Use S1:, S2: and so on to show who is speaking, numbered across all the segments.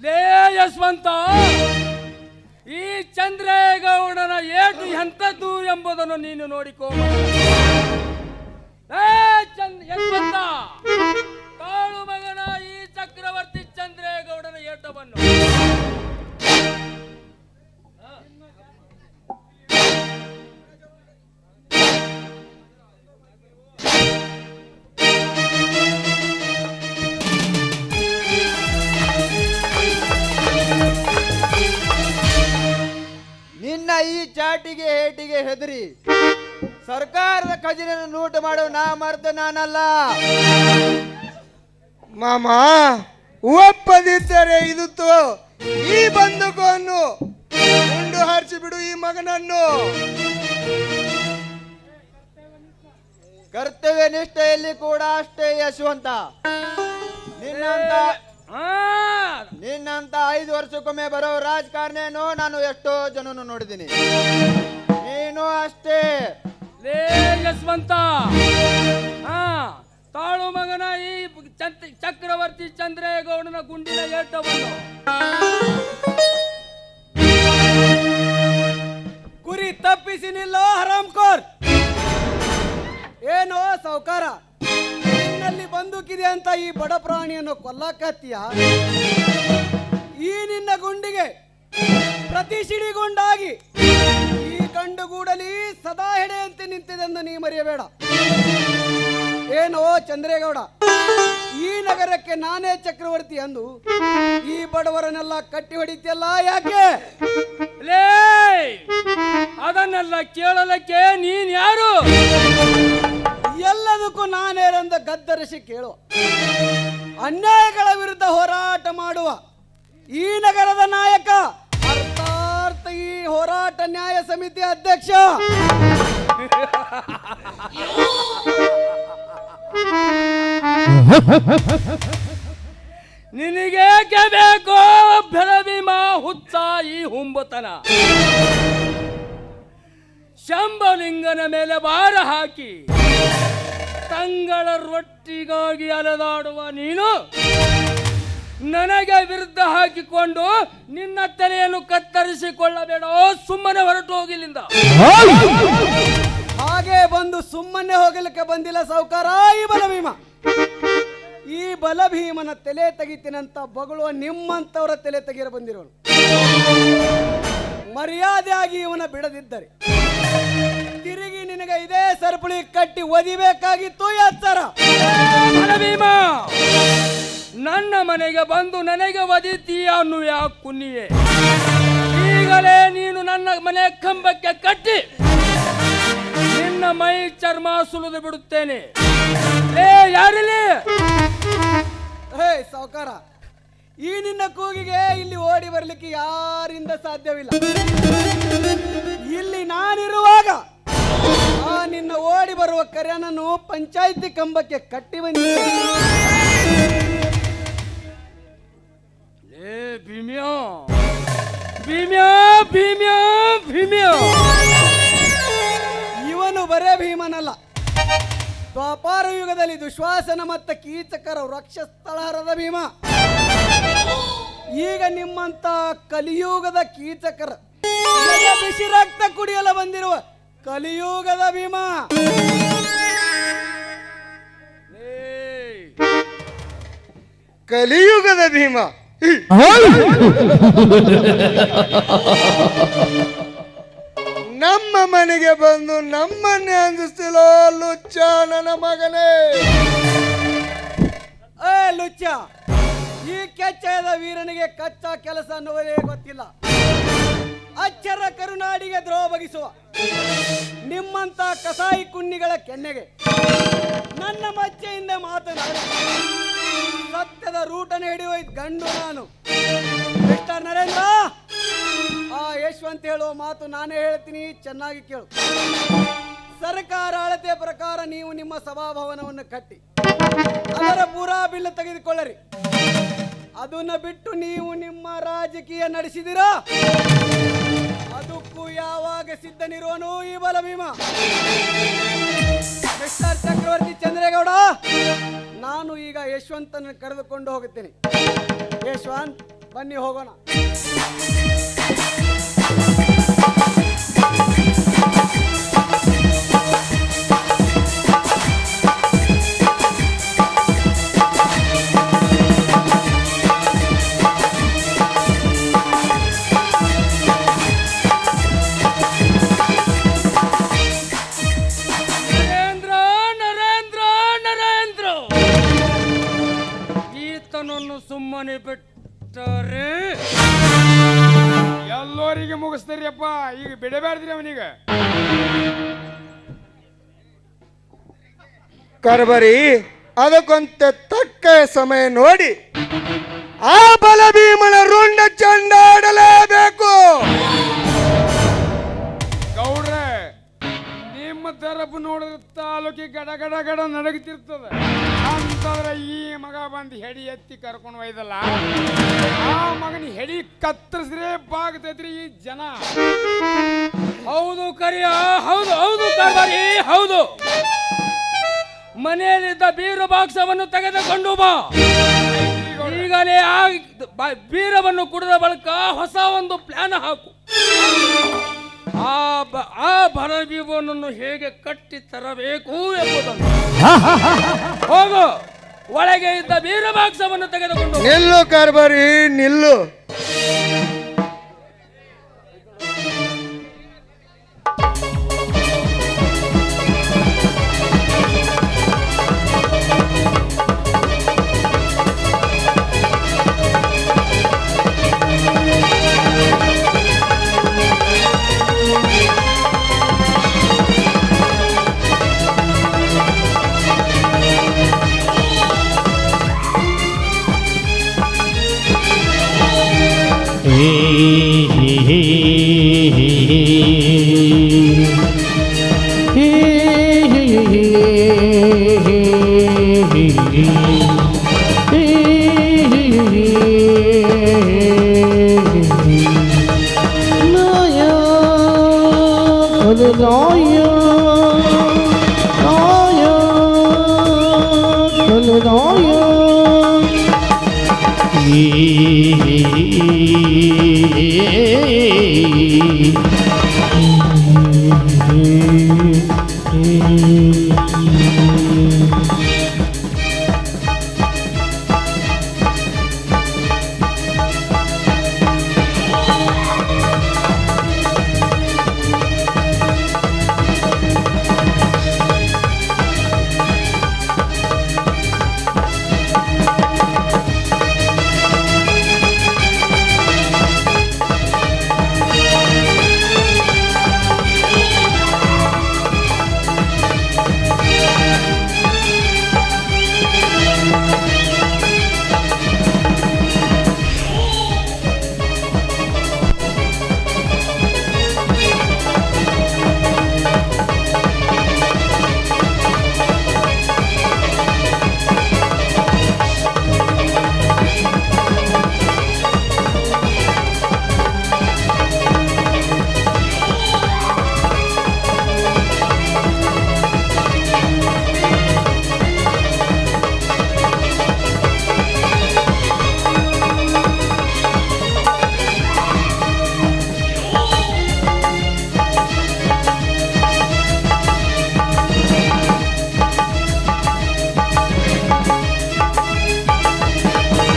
S1: ಲೇ ಯಶವಂತ, ಈ ಚಂದ್ರೇಗೌಡನ ಏಟು ಎಂಥದ್ದು ಎಂಬುದನ್ನು ನೀನು ನೋಡಿಕೋ. ಯಶವಂತ, ಕಾಳು ಮಗನ ಈ ಚಕ್ರವರ್ತಿ ಚಂದ್ರೇಗೌಡನ ಏಟವನ್ನು
S2: ನಿನ್ನ ಈ ಚಾಟಿಗೆ ಹೇಟಿಗೆ ಹೆದರಿ ಸರ್ಕಾರದ ಖಜಾನೆಯನ್ನು ಲೂಟ ಮಾಡುವ ನಾ ಮರ್ದ ನಾನಲ್ಲ.
S3: ಮಾಮ, ಒಪ್ಪದಿದ್ದರೆ ಇದು ಈ ಬಂದೂಕನ್ನು ಗುಂಡು ಹಾರಿಸಿ ಬಿಡು ಈ ಮಗನನ್ನು.
S2: ಕರ್ತವ್ಯ ನಿಷ್ಠೆಯಲ್ಲಿ ಕೂಡ ಅಷ್ಟೇ ಯಶವಂತ. ನಿನ್ನಂತ 5 ವರ್ಷಕ್ಕೊಮ್ಮೆ ಬರೋ ರಾಜಕಾರಣಿಯನ್ನು ನಾನು ಎಷ್ಟೋ ಜನನು ನೋಡಿದ್ದೀನಿ. ನೀನು ಅಷ್ಟೇ.
S1: ಲೇ ಯಶವಂತ, ತಾಳು ಮಗನ ಈ ಚಕ್ರವರ್ತಿ ಚಂದ್ರೇಗೌಡನ ಗುಂಡಿನ ಏಟವನ್ನು
S4: ಗುರಿ ತಪ್ಪಿಸಿ ನಿಲ್ಲೋ ಹರಾಮ್ಕೋರ್. ಏನೋ ಸಾವುಕಾರ, ನಿನ್ನಲ್ಲಿ ಬಂದೂಕಿದೆ ಅಂತ ಈ ಬಡ ಪ್ರಾಣಿಯನ್ನು ಕೊಲ್ಲಕತ್ತೀಯ? ಈ ನಿನ್ನ ಗುಂಡಿಗೆ ಪ್ರತಿ ಸಿಡಿಗುಂಡಾಗಿ ಈ ಗಂಡುಗೂಡಲಿ ಸದಾ ಹೆಡೆಯಂತೆ ನಿಂತಿದೆಂದು ನೀ ಮರೆಯಬೇಡ. ಏನೋ ಚಂದ್ರೇಗೌಡ, ಈ ನಗರಕ್ಕೆ ನಾನೇ ಚಕ್ರವರ್ತಿ ಅಂದು ಈ ಬಡವರನ್ನೆಲ್ಲ ಕಟ್ಟಿ ಹೊಡಿತಿಯಲ್ಲ, ಯಾಕೆ?
S1: ಲೇ, ಅದನ್ನೆಲ್ಲ ಕೇಳಲಕ್ಕೆ ನೀನ್ ಯಾರು?
S4: ಎಲ್ಲದಕ್ಕೂ ನಾನೇರಂದ ಗದ್ದರಿಸಿ ಕೇಳುವ, ಅನ್ಯಾಯಗಳ ವಿರುದ್ಧ ಹೋರಾಟ ಮಾಡುವ ಈ ನಗರದ ನಾಯಕ, ಅರ್ಥಾರ್ಥ ಈ ಹೋರಾಟ ನ್ಯಾಯ ಸಮಿತಿ ಅಧ್ಯಕ್ಷ.
S1: ನಿನಗೇಕೆ ಬೇಕು ಬೆಳವಿಮ ಹುಚ್ಚ ಈ ಹುಂಬತನ? ಶಂಭಲಿಂಗನ ಮೇಲೆ ಭಾರ ಹಾಕಿ ತಂಗಳ ರೊಟ್ಟಿಗಾಗಿ ಅಲೆದಾಡುವ ನೀನು ನನಗೆ ವಿರುದ್ಧ ಹಾಕಿಕೊಂಡು ನಿನ್ನ ತಲೆಯನ್ನು ಕತ್ತರಿಸಿಕೊಳ್ಳಬೇಡ. ಸುಮ್ಮನೆ ಹೊರಟು ಹೋಗಿಲ್ಲಿಂದ.
S4: ಹಾಗೆ ಬಂದು ಸುಮ್ಮನೆ ಹೋಗಲಿಕ್ಕೆ ಬಂದಿಲ್ಲ ಸಾವುಕಾರ ಈ ಬಲಭೀಮ. ಈ ಬಲಭೀಮನ ತಲೆ ತೆಗಿತೀನಂತ ಬಗಳುವ ನಿಮ್ಮಂತವರ ತಲೆ ತೆಗೆಯಲು ಬಂದಿರೋನು. ಮರ್ಯಾದೆಯಾಗಿ ಇವನ ಬಿಡದಿದ್ದರೆ ತಿರುಗಿ ನಿನಗೆ ಇದೇ ಸರಪಳಿ ಕಟ್ಟಿ ಒದಿಬೇಕಾಗಿತ್ತು. ಎತ್ತರ
S1: ಬಲಭೀಮ, ನನ್ನ ಮನೆಗೆ ಬಂದು ನನಗೆ ಒದಿತೀಯ ಅನ್ನುವ ಕುನ್ನಿಯೇ. ಈಗಲೇ ನೀನು ನನ್ನ ಮನೆ ಕಂಬಕ್ಕೆ ಕಟ್ಟಿ ನಿನ್ನ ಮೈ ಚರ್ಮ ಸುಲಿದು ಬಿಡುತ್ತೇನೆ. ಯಾರಿಲ್ಲಿ?
S4: ಹೇ ಸಾವುಕಾರ, ಈ ನಿನ್ನ ಕೂಗಿಗೆ ಇಲ್ಲಿ ಓಡಿ ಬರ್ಲಿಕ್ಕೆ ಯಾರಿಂದ ಸಾಧ್ಯವಿಲ್ಲ. ಇಲ್ಲಿ ನಾನಿರುವಾಗ ಆ ನಿನ್ನ ಓಡಿ ಬರುವ ಕರೆಯನ್ನು ಪಂಚಾಯಿತಿ ಕಂಬಕ್ಕೆ ಕಟ್ಟಿ ಬಂದಿದ್ದೆ.
S1: ಭೀಮ್ಯಾ ಭೀಮ್ಯಾ ಭೀಮ್ಯಾ ಭೀಮ್ಯಾ,
S4: ಇವನು ಬರೇ ಭೀಮನಲ್ಲ, ದ್ವಾಪಾರ ಯುಗದಲ್ಲಿ ದುಶ್ವಾಸನ ಮತ್ತು ಕೀಚಕರ ವೃಕ್ಷಸ್ಥಳಹರದ ಭೀಮ. ಈಗ ನಿಮ್ಮಂತ ಕಲಿಯುಗದ ಕೀಚಕರ ಬಿಸಿ ರಕ್ತ ಕುಡಿಯಲು ಬಂದಿರುವ ಕಲಿಯುಗದ ಭೀಮ.
S3: ಕಲಿಯುಗದ ಭೀಮ ನಮ್ಮ ಮನೆಗೆ ಬಂದು ನಮ್ಮನ್ನೇ ಅಂದಿಸ್ತಿಲೋ ಲುಚ್ಚ ನನ್ನ ಮಗನೇ.
S4: ಲುಚ್ಚ, ಈ ಕೆಚ್ಚದ ವೀರನಿಗೆ ಕಚ್ಚಾ ಕೆಲಸ ಅನ್ನುವುದೇ ಗೊತ್ತಿಲ್ಲ. ಅಚ್ಚರ ಕರುನಾಡಿಗೆ ದ್ರೋಹ ಬಗಿಸುವ ನಿಮ್ಮಂತ ಕಸಾಯಿ ಕುನ್ನಿಗಳ ಕೆನ್ನೆಗೆ ನನ್ನ ಮಚ್ಚೆಯಿಂದ ಮಾತನಾಡಿ ಸತ್ಯದ ರೂಟನೆ ಹಿಡಿಯುವ ಗಂಡು ನಾನು. ಮಿಸ್ಟರ್ ನರೇಂದ್ರ, ಆ ಯಶವಂತ ಹೇಳುವ ಮಾತು ನಾನೇ ಹೇಳ್ತೀನಿ, ಚೆನ್ನಾಗಿ ಕೇಳು. ಸರ್ಕಾರ ಅಳತೆ ಪ್ರಕಾರ ನೀವು ನಿಮ್ಮ ಸಭಾಭವನವನ್ನು ಕಟ್ಟಿ ಅದರ ಪೂರಾ ಬಿಲ್ ತೆಗೆದುಕೊಳ್ಳರಿ. ಅದನ್ನ ಬಿಟ್ಟು ನೀವು ನಿಮ್ಮ ರಾಜಕೀಯ ನಡೆಸಿದಿರಾ? ಅದಕ್ಕೂ ಯಾವಾಗ ಸಿದ್ಧನಿರುವನು ಈ ಬಲಭೀಮ. ಮಿಸ್ಟರ್ ಚಕ್ರವರ್ತಿ ಚಂದ್ರೇಗೌಡ, ನಾನು ಈಗ ಯಶವಂತನ ಕರೆದುಕೊಂಡು ಹೋಗುತ್ತೇನೆ. ಯಶವಂತ್, ಬನ್ನಿ ಹೋಗೋಣ.
S1: ನರೇಂದ್ರ ನರೇಂದ್ರ ನರೇಂದ್ರ ಈತನನ್ನು ಸುಮ್ಮನೆ ಬಿಟ್ಟರೆ
S5: ಎಲ್ಲರಿಗೆ ಮುಗಿಸ್ತಾರಿಯಪ್ಪ. ಈಗ ಬಿಡಬೇಡ್ದ್ರಿ ಅವನಿಗೆ.
S3: ಕರ್ಬರಿ ಅದಕ್ಕೊಂತ ತಕ್ಕ ಸಮಯ ನೋಡಿ ಆ ಬಲ ಭೀಮನ ರುಂಡ ಚಂಡಾಡಲೇಬೇಕು.
S5: ಗೌಡ್ರೆ, ನಿಮ್ಮ ತರಪು ನೋಡಿದ್ರೆ ತಾಲೂಕಿ ಗಡ ಗಡ ಗಡ ನಡಗ್ತಿರ್ತದ. ಅಂತಂದ್ರೆ ಈ ಮಗ ಬಂದು ಹೆಡಿ ಎತ್ತಿ ಕರ್ಕೊಂಡು ಒಯ್ದಲ್ಲ, ಆ ಮಗನ ಹೆಡಿ ಕತ್ತರಿಸ್ರೆ ಬಾಗ್ತೈತ್ರಿ ಈ ಜನ.
S1: ಹೌದು ಕರಿಯ, ಹೌದು ಹೌದು ಕರ್ಬರಿ, ಹೌದು. ಮನೆಯಲ್ಲಿದ್ದ ಬೀರು ಬಾಕ್ಸವನ್ನು ತೆಗೆದುಕೊಂಡು ಬಾ. ಈಗಲೇ ಬೀರವನ್ನು ಕುಡಿದ ಬಳಿಕ ಹೊಸ ಒಂದು ಪ್ಲಾನ್ ಹಾಕು. ಆ ಬಲಬೀವನನ್ನು ಹೇಗೆ ಕಟ್ಟಿ ತರಬೇಕು ಎಂಬುದನ್ನು ಹೋಗು. ಒಳಗೆ ಇದ್ದ ಬೀರ ಬಾಕ್ಸವನ್ನು ತೆಗೆದುಕೊಂಡು
S3: ನಿಲ್ಲು ಕರ್ಬರಿ, ನಿಲ್ಲು.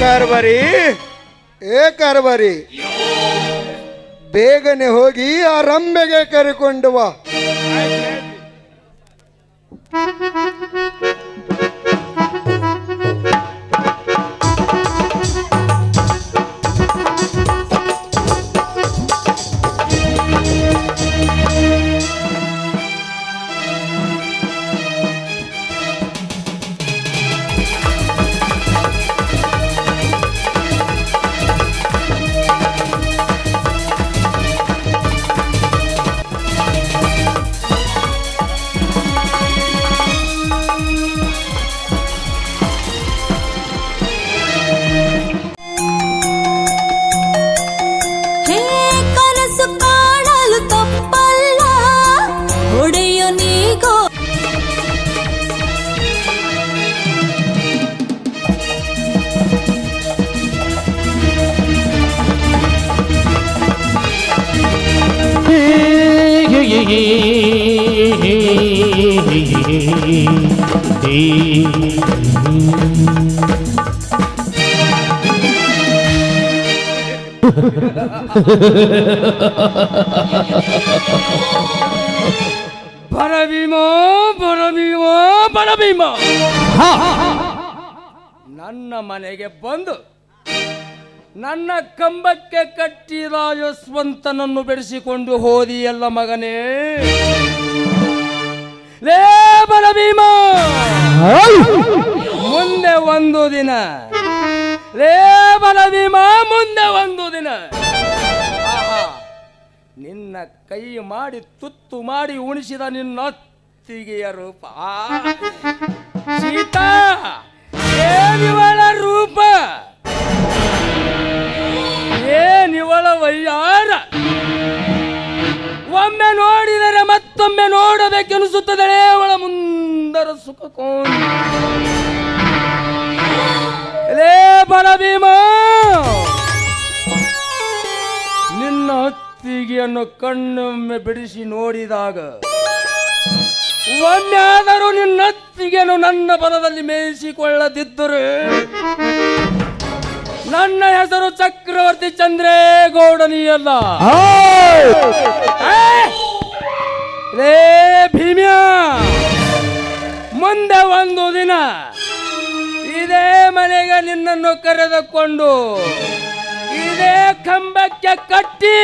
S3: ಕರ್ಬರಿ, ಏ ಕರ್ಬರಿ, ಬೇಗನೆ ಹೋಗಿ ಆ ರಂಬೆಗೆ ಕರೆಕೊಂಡು ಬಾ.
S1: ಬರಭೀಮೋ ಬರಭೀಮೋ ಬರಭೀಮ ನನ್ನ ಮನೆಗೆ ಬಂದು ನನ್ನ ಕಂಬಕ್ಕೆ ಕಟ್ಟಿದ ಯಶವಂತನನ್ನು ಬೆಳೆಸಿಕೊಂಡು ಹೋದಿಯಲ್ಲ ಮಗನೇ. ಲೇ ಬಲಭೀಮ, ಮುಂದೆ ಒಂದು ದಿನ, ಲೇ ಬಲಭೀಮ, ಮುಂದೆ ಒಂದು ದಿನ ನಿನ್ನ ಕೈ ಮಾಡಿ ತುತ್ತು ಮಾಡಿ ಉಣಿಸಿದ ನಿನ್ನ ಅತ್ತಿಗೆಯ ರೂಪ ಸೀತಾ, ಏನಿವಳ ರೂಪ, ಏನಿವಳ ವಯ್ಯಾರ, ಒಮ್ಮೆ ನೋಡಿದರೆ ಮತ್ತೊಮ್ಮೆ ನೋಡಬೇಕೆನಿಸುತ್ತದೆ ಅವಳ ಮುಂದರ ಸುಖ ಲೇ ಬಲಭೀಮ. ನಿನ್ನ ಅತ್ತಿಗೆಯನ್ನು ಕಣ್ಣೊಮ್ಮೆ ಬಿಡಿಸಿ ನೋಡಿದಾಗ ಒಮ್ಮೆಯಾದರೂ ನಿನ್ನ ಅತ್ತಿಗೆಯನ್ನು ನನ್ನ ಬಲದಲ್ಲಿ ಮೇಯಿಸಿಕೊಳ್ಳದಿದ್ದರೆ ನನ್ನ ಹೆಸರು ಚಕ್ರವರ್ತಿ ಚಂದ್ರೇಗೌಡನಿಯಲ್ಲ. ಲೇ ಭೀಮ್ಯ, ಮುಂದೆ ಒಂದು ದಿನ ಇದೇ ಮನೆಗೆ ನಿನ್ನನ್ನು ಕರೆದುಕೊಂಡು ಇದೇ ಕಂಬಕ್ಕೆ ಕಟ್ಟಿ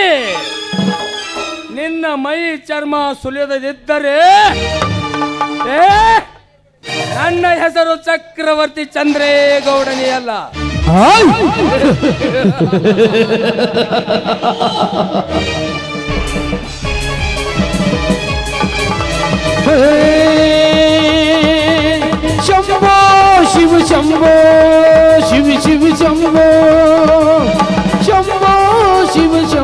S1: ನಿನ್ನ ಮೈ ಚರ್ಮ ಸುಲಿಯದಿದ್ದರೆ ನನ್ನ ಹೆಸರು ಚಕ್ರವರ್ತಿ ಚಂದ್ರೇಗೌಡನಿಯಲ್ಲ.
S6: ಶಂಭೋ ಶಿವ ಶಂಭೋ ಶಿವ ಶಿವ ಶಂಭೋ ಶಂಭೋ ಶಿವ ಶಂಭೋ